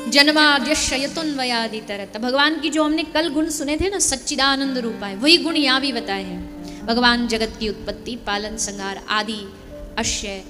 जन्माद्यशयतुन्वयादि तरत। भगवान की जो हमने कल गुण सुने थे ना, सच्चिदानंद रूपा है, वही गुण यहाँ भी बताए हैं। भगवान जगत की उत्पत्ति, पालन, संहार, आदि, अश्य,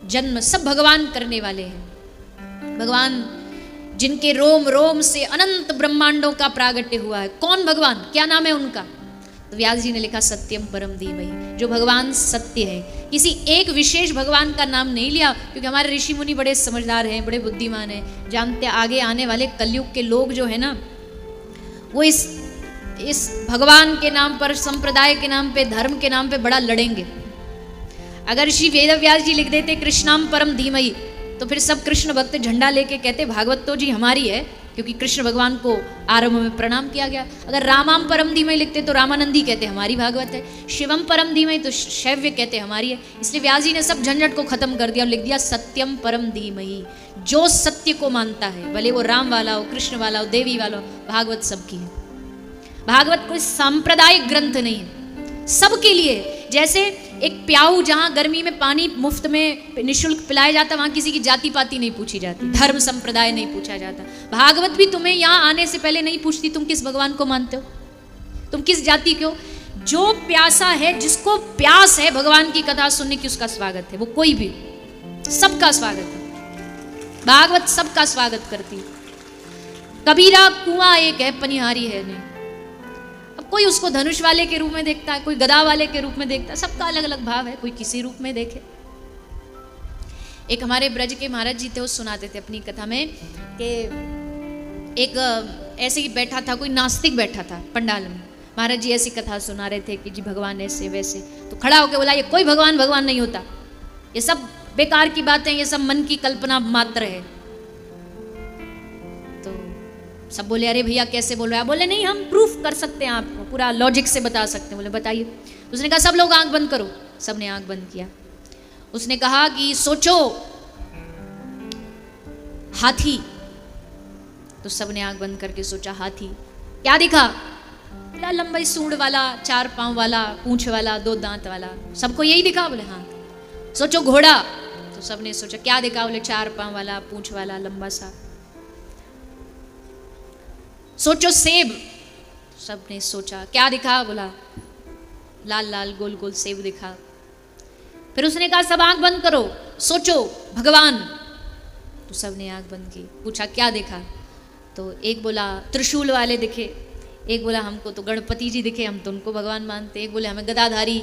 जन्म सब भगवान करने वाले हैं। भगवान जिनके रोम रोम से अनंत ब्रह्मांडों का प्रागट्य हुआ है। कौन भगवान, क्या नाम है उनका? तो व्यास जी ने लिखा सत्यम परम धीमहि, जो भगवान सत्य है। किसी एक विशेष भगवान का नाम नहीं लिया, क्योंकि हमारे ऋषि मुनि बड़े समझदार हैं, बड़े बुद्धिमान हैं, जानते आगे आने वाले कलयुग के लोग जो है ना, वो इस भगवान के नाम पर, संप्रदाय के नाम पे, धर्म के नाम पे बड़ा लड़ेंगे। अगर श्री वेद व्यास जी लिख देते कृष्णाम परम धीमहि, तो फिर सब कृष्ण भक्त झंडा लेके कहते भागवत तो जी हमारी है, क्योंकि कृष्ण भगवान को आरंभ में प्रणाम किया गया। अगर रामाम परम धीमहि लिखते तो रामानंदी कहते हमारी भागवत है, शिवम परम धीमहि तो शैव्य कहते हमारी है। इसलिए व्यास जी ने सब झंझट को खत्म कर दिया और लिख दिया सत्यम परम धीमहि। जो सत्य को मानता है, भले वो राम वाला हो, कृष्ण वाला हो, देवी वाला हो, भागवत सबकी है। भागवत कोई सांप्रदायिक ग्रंथ नहीं है, सबके लिए। जैसे एक प्याऊ जहां गर्मी में पानी मुफ्त में निशुल्क पिलाया जाता, वहां किसी की जाति पाति नहीं पूछी जाती, धर्म संप्रदाय नहीं पूछा जाता। भागवत भी तुम्हें यहां आने से पहले नहीं पूछती तुम किस भगवान को मानते हो, तुम किस जाति के हो। जो प्यासा है, जिसको प्यास है भगवान की कथा सुनने की, उसका स्वागत है। वो कोई भी, सबका स्वागत है। भागवत सबका स्वागत करती। कबीरा कुआं एक है, पनिहारी है नहीं। कोई उसको धनुष वाले के रूप में देखता है, कोई गदा वाले के रूप में देखता है, सबका अलग अलग भाव है, कोई किसी रूप में देखे। एक हमारे ब्रज के महाराज जी थे, वो सुनाते थे अपनी कथा में कि एक ऐसे ही बैठा था, कोई नास्तिक बैठा था पंडाल में। महाराज जी ऐसी कथा सुना रहे थे कि जी भगवान ऐसे वैसे, तो खड़ा होकर बोला ये कोई भगवान भगवान नहीं होता, ये सब बेकार की बातें, ये सब मन की कल्पना मात्र है। सब बोले अरे भैया कैसे बोल रहे हैं? बोले नहीं, हम प्रूफ कर सकते हैं, आपको पूरा लॉजिक से बता सकते हैं। बोले बताइए। उसने कहा सब लोग आंख बंद करो। सब ने आंख बंद किया। उसने कहा कि सोचो हाथी। तो सब ने आंख बंद करके सोचा हाथी। क्या दिखा? बोला लंबी सूंड वाला, 4 पांव वाला, पूंछ वाला, 2 दांत वाला। सबको यही दिखा? बोले हाँ। सोचो घोड़ा। तो सब ने सोचा क्या दिखा? बोले 4 पांव वाला, पूंछ वाला, लंबा सा। सोचो सेब। सबने सोचा क्या दिखा? बोला लाल लाल गोल गोल सेब दिखा। फिर उसने कहा सब आंख बंद करो, सोचो भगवान। तो सबने आंख बंद की। पूछा क्या देखा? तो एक बोला त्रिशूल वाले दिखे, एक बोला हमको तो गणपति जी दिखे, हम तो उनको भगवान मानते। एक बोले हमें गदाधारी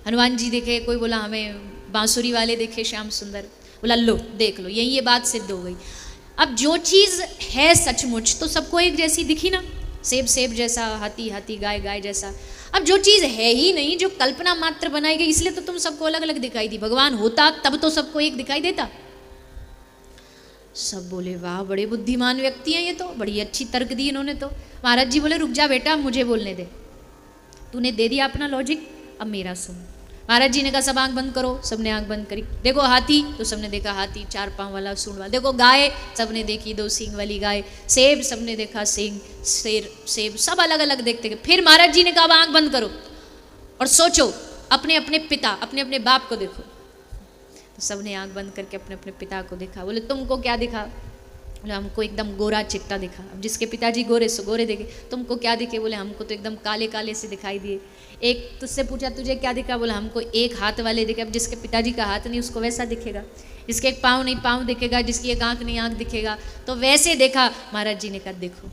हनुमान जी दिखे, कोई बोला हमें बांसुरी वाले दिखे श्याम सुंदर। बोला लो देख लो, यही ये बात सिद्ध हो गई। अब जो चीज़ है सचमुच तो सबको एक जैसी दिखी ना, सेब सेब जैसा, हाथी हाथी, गाय गाय जैसा। अब जो चीज़ है ही नहीं, जो कल्पना मात्र बनाई गई, इसलिए तो तुम सबको अलग अलग दिखाई दी। भगवान होता तब तो सबको एक दिखाई देता। सब बोले वाह बड़े बुद्धिमान व्यक्ति हैं ये तो, बड़ी अच्छी तर्क दी इन्होंने तो। महाराज जी बोले रुक जा बेटा, मुझे बोलने दे, तूने दे दिया अपना लॉजिक, अब मेरा सुन। महाराज जी ने कहा सब आंख बंद करो। सबने आंख बंद करी। देखो हाथी। तो सबने देखा हाथी, 4 पांव वाला, सूंड वाला। देखो गाय। सबने देखी 2 सींग वाली गाय। सेब। सबने देखा सींग, शेर, सेब, सब अलग अलग देखते गए। फिर महाराज जी ने कहा आंख बंद करो और सोचो अपने अपने पिता, अपने अपने बाप को देखो। तो सबने आंख बंद करके अपने अपने पिता को देखा। बोले तुमको क्या दिखा? बोले हमको एकदम गोरा चिट्टा दिखा। अब जिसके पिताजी गोरे सो गोरे देखे। तुमको क्या दिखे? बोले हमको तो एकदम काले काले से दिखाई दिए। एक तुझसे पूछा तुझे क्या दिखा? बोला हमको एक हाथ वाले दिखे। अब जिसके पिताजी का हाथ नहीं उसको वैसा दिखेगा, जिसके एक पाँव नहीं पाँव दिखेगा, जिसकी एक आंख नहीं आंख दिखेगा, तो वैसे देखा। महाराज जी ने कहा देखो।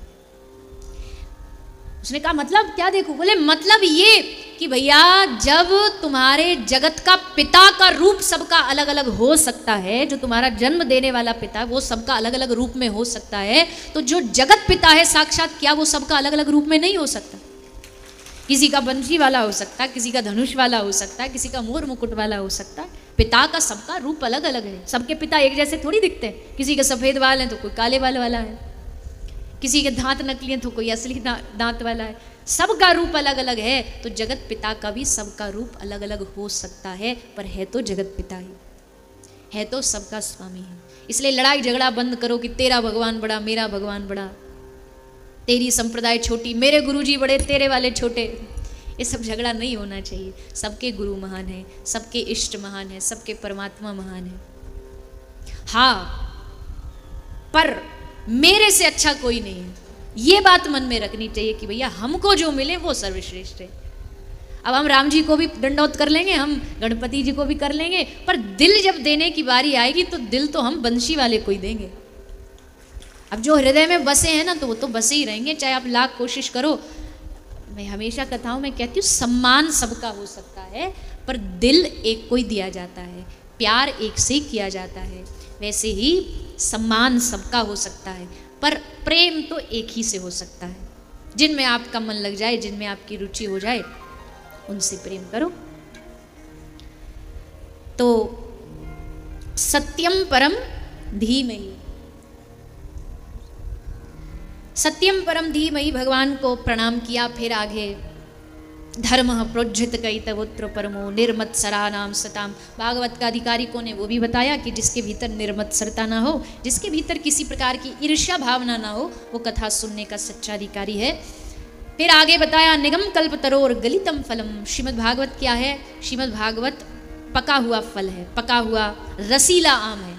उसने कहा मतलब क्या देखो? बोले मतलब ये कि भैया जब तुम्हारे जगत का पिता का रूप सबका अलग अलग हो सकता है, जो तुम्हारा जन्म देने वाला पिता है वो सबका अलग अलग रूप में हो सकता है, तो जो जगत पिता है साक्षात, क्या वो सबका अलग अलग रूप में नहीं हो सकता? किसी का बंशी वाला हो सकता है, किसी का धनुष वाला हो सकता है, किसी का मोर मुकुट वाला हो सकता है। पिता का सबका रूप अलग अलग है। सबके पिता एक जैसे थोड़ी दिखते हैं। किसी के सफ़ेद बाल हैं तो कोई काले बाल वाला है, किसी के दांत नकली हैं तो कोई असली दांत वाला है। सबका रूप अलग अलग है। तो जगत पिता का भी सबका रूप अलग अलग हो सकता है, पर है तो जगत पिता ही है, तो सबका स्वामी है। इसलिए लड़ाई झगड़ा बंद करो कि तेरा भगवान बड़ा, मेरा भगवान बड़ा, तेरी संप्रदाय छोटी, मेरे गुरुजी बड़े, तेरे वाले छोटे। ये सब झगड़ा नहीं होना चाहिए। सबके गुरु महान है, सबके इष्ट महान है, सबके परमात्मा महान है। हाँ, पर मेरे से अच्छा कोई नहीं है। ये बात मन में रखनी चाहिए कि भैया हमको जो मिले वो सर्वश्रेष्ठ है। अब हम राम जी को भी दंडौत कर लेंगे, हम गणपति जी को भी कर लेंगे, पर दिल जब देने की बारी आएगी तो दिल तो हम बंशी वाले को ही देंगे। अब जो हृदय में बसे हैं ना, तो वो तो बसे ही रहेंगे, चाहे आप लाख कोशिश करो। मैं हमेशा कथाओं में कहती हूँ, सम्मान सबका हो सकता है, पर दिल एक को ही दिया जाता है, प्यार एक से ही किया जाता है। वैसे ही सम्मान सबका हो सकता है, पर प्रेम तो एक ही से हो सकता है। जिनमें आपका मन लग जाए, जिनमें आपकी रुचि हो जाए, उनसे प्रेम करो। तो सत्यम परम धीमहि, सत्यम परम धीमहि, भगवान को प्रणाम किया। फिर आगे धर्म प्रोज्झित कैतवोत्र परमो निर्मत्सरा नाम सताम। भागवत का अधिकारिकों ने वो भी बताया कि जिसके भीतर निर्मत्सरता ना हो, जिसके भीतर किसी प्रकार की ईर्ष्या भावना ना हो, वो कथा सुनने का सच्चा अधिकारी है। फिर आगे बताया निगम कल्प तरोर गलितम फलम। श्रीमद् भागवत क्या है? श्रीमद् भागवत पका हुआ फल है, पका हुआ रसीला आम है।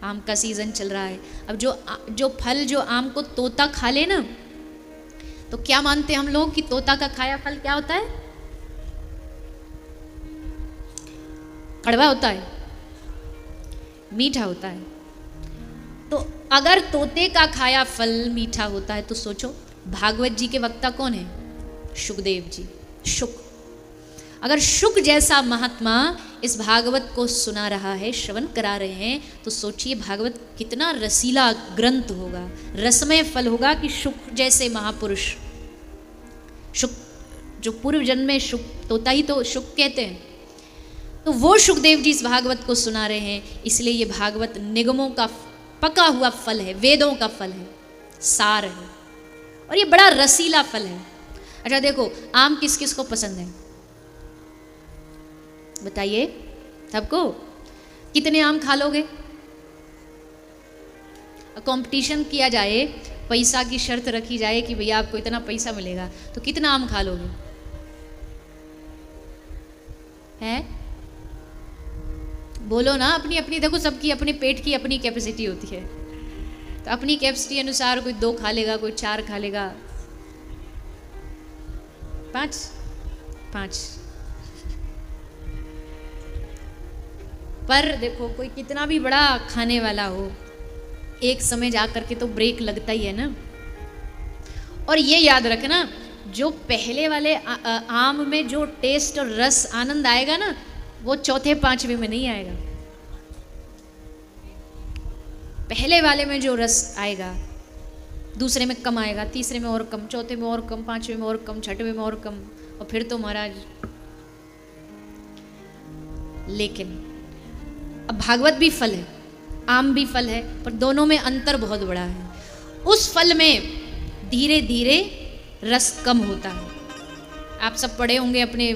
आम का सीजन चल रहा है। अब जो फल, जो आम को तोता खा ले ना, तो क्या मानते हैं हम लोग कि तोता का खाया फल क्या होता है? कड़वा होता है, मीठा होता है। तो अगर तोते का खाया फल मीठा होता है, तो सोचो भागवत जी के वक्ता कौन है? शुकदेव जी, शुक। अगर शुक जैसा महात्मा इस भागवत को सुना रहा है, श्रवण करा रहे हैं, तो सोचिए भागवत कितना रसीला ग्रंथ होगा, रसमय फल होगा कि शुक जैसे महापुरुष, शुक जो पूर्व जन्म में शुक, तोता ही तो शुक कहते हैं, तो वो शुकदेव जी इस भागवत को सुना रहे हैं। इसलिए ये भागवत निगमों का पका हुआ फल है, वेदों का फल है, सार है, और ये बड़ा रसीला फल है। अच्छा देखो, आम किस किस को पसंद है बताइए? सबको। कितने आम खा लोगे? कंपटीशन किया जाए, पैसा की शर्त रखी जाए कि भैया आपको इतना पैसा मिलेगा, तो कितना आम खा लोगे? है? बोलो ना, अपनी अपनी, देखो सबकी अपने पेट की अपनी कैपेसिटी होती है, तो अपनी कैपेसिटी अनुसार कोई 2 खा लेगा, कोई 4 खा लेगा, 5। पर देखो कोई कितना भी बड़ा खाने वाला हो, एक समय जा करके तो ब्रेक लगता ही है ना। और ये याद रखना, जो पहले वाले आम में जो टेस्ट और रस आनंद आएगा ना, वो चौथे 5वें में नहीं आएगा। पहले वाले में जो रस आएगा, दूसरे में कम आएगा, तीसरे में और कम, चौथे में और कम, 5वें में और कम, 6वें में और कम, और फिर तो महाराज। लेकिन अब भागवत भी फल है, आम भी फल है, पर दोनों में अंतर बहुत बड़ा है। उस फल में धीरे धीरे रस कम होता है। आप सब पढ़े होंगे अपने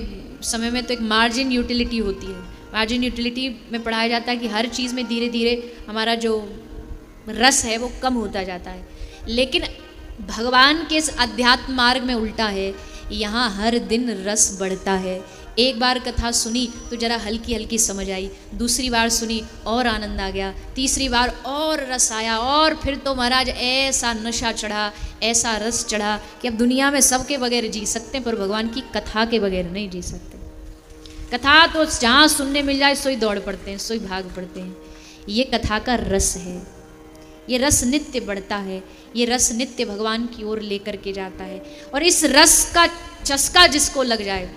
समय में, तो एक मार्जिन यूटिलिटी होती है। मार्जिन यूटिलिटी में पढ़ाया जाता है कि हर चीज़ में धीरे धीरे हमारा जो रस है वो कम होता जाता है। लेकिन भगवान के इस अध्यात्म मार्ग में उल्टा है, यहाँ हर दिन रस बढ़ता है। एक बार कथा सुनी तो जरा हल्की हल्की समझ आई, दूसरी बार सुनी और आनंद आ गया, तीसरी बार और रस आया, और फिर तो महाराज ऐसा नशा चढ़ा, ऐसा रस चढ़ा कि अब दुनिया में सबके बगैर जी सकते हैं, पर भगवान की कथा के बगैर नहीं जी सकते। कथा तो जहाँ सुनने मिल जाए सोई दौड़ पड़ते हैं, सोई भाग पड़ते हैं। ये कथा का रस है, ये रस नित्य बढ़ता है, ये रस नित्य भगवान की ओर लेकर के जाता है। और इस रस का चस्का जिसको लग जाए,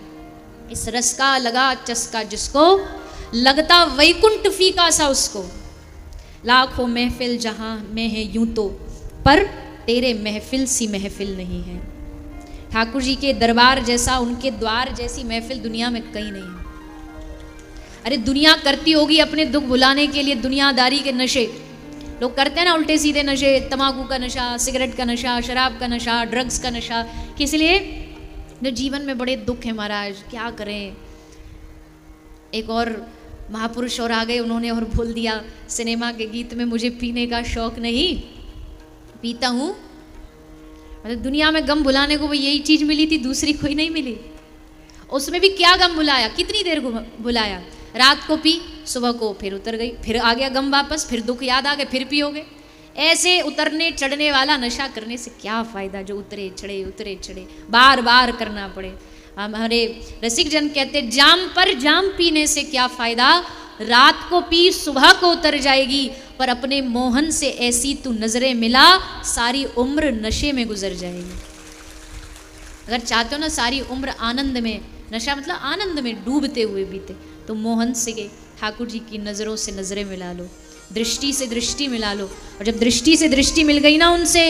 इस रस का लगा चस्का जिसको लगता, वैकुंठ फीका सा उसको। लाखों महफिल जहां में है यूं तो, पर तेरे महफिल सी महफिल नहीं है। ठाकुर जी के दरबार जैसा, उनके द्वार जैसी महफिल दुनिया में कहीं नहीं है। अरे दुनिया करती होगी अपने दुख भुलाने के लिए दुनियादारी के नशे, लोग करते हैं ना उल्टे सीधे नशे, तंबाकू का नशा, सिगरेट का नशा, शराब का नशा, ड्रग्स का नशा। किस लिए? जो जीवन में बड़े दुख है महाराज, क्या करें। एक और महापुरुष और आ गए, उन्होंने और बोल दिया सिनेमा के गीत में, मुझे पीने का शौक नहीं, पीता हूँ। मतलब दुनिया में गम भुलाने को वो यही चीज़ मिली थी, दूसरी कोई नहीं मिली। उसमें भी क्या गम भुलाया, कितनी देर भुलाया? रात को पी, सुबह को फिर उतर गई, फिर आ गया गम वापस, फिर दुख याद आ गए, फिर पियोगे। ऐसे उतरने चढ़ने वाला नशा करने से क्या फायदा, जो उतरे चढ़े बार बार करना पड़े। हमारे रसिक जन कहते जाम पर जाम पीने से क्या फायदा, रात को पी सुबह को उतर जाएगी, पर अपने मोहन से ऐसी तू नजरें मिला, सारी उम्र नशे में गुजर जाएगी। अगर चाहते हो ना सारी उम्र आनंद में, नशा मतलब आनंद में डूबते हुए बीते, तो मोहन से ठाकुर जी की नज़रों से नज़रें मिला लो, दृष्टि से दृष्टि मिला लो। और जब दृष्टि से दृष्टि मिल गई ना उनसे,